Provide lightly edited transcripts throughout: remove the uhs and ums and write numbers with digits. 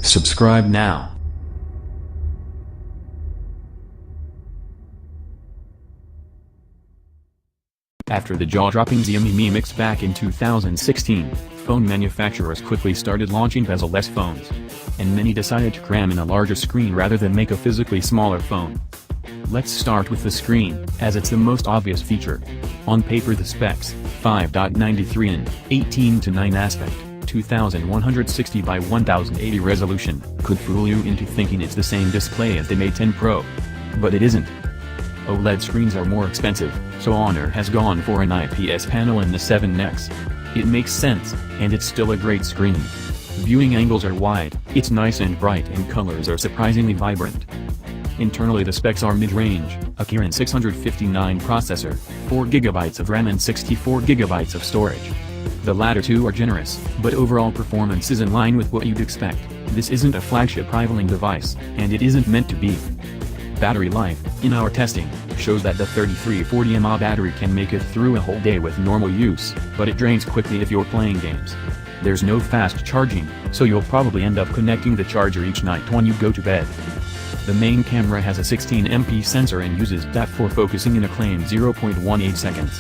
Subscribe now. After the jaw-dropping Xiaomi Mi Mix back in 2016, phone manufacturers quickly started launching bezel-less phones. And many decided to cram in a larger screen rather than make a physically smaller phone. Let's start with the screen, as it's the most obvious feature. On paper the specs, 5.93 in, 18:9 aspect, 2160 by 1080 resolution, could fool you into thinking it's the same display as the Mate 10 Pro. But it isn't. OLED screens are more expensive, so Honor has gone for an IPS panel in the 7X. It makes sense, and it's still a great screen. Viewing angles are wide, it's nice and bright, and colors are surprisingly vibrant. Internally the specs are mid-range, a Kirin 659 processor, 4GB of RAM and 64GB of storage. The latter two are generous, but overall performance is in line with what you'd expect. This isn't a flagship rivaling device, and it isn't meant to be. Battery life, in our testing, shows that the 3340 mAh battery can make it through a whole day with normal use, but it drains quickly if you're playing games. There's no fast charging, so you'll probably end up connecting the charger each night when you go to bed. The main camera has a 16MP sensor and uses depth for focusing in a claimed 0.18 seconds.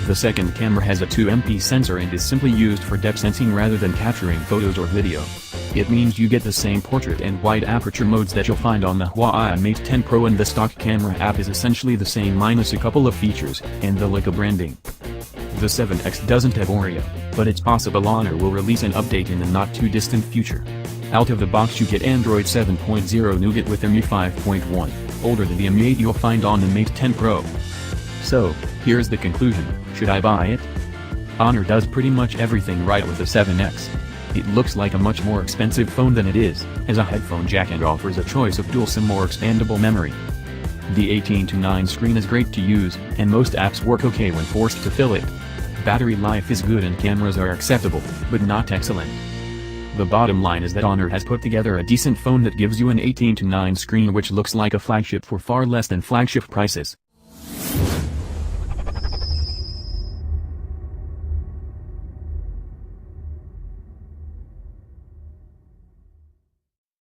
The second camera has a 2MP sensor and is simply used for depth sensing rather than capturing photos or video. It means you get the same portrait and wide aperture modes that you'll find on the Huawei Mate 10 Pro, and the stock camera app is essentially the same minus a couple of features, and the Leica branding. The 7X doesn't have Oreo, but it's possible Honor will release an update in the not-too-distant future. Out of the box you get Android 7.0 Nougat with MI 5.1, older than the MI 8 you'll find on the Mate 10 Pro. So, here's the conclusion: should I buy it? Honor does pretty much everything right with the 7X. It looks like a much more expensive phone than it is, has a headphone jack and offers a choice of dual SIM or expandable memory. The 18:9 screen is great to use, and most apps work okay when forced to fill it. Battery life is good and cameras are acceptable, but not excellent. The bottom line is that Honor has put together a decent phone that gives you an 18:9 screen which looks like a flagship for far less than flagship prices.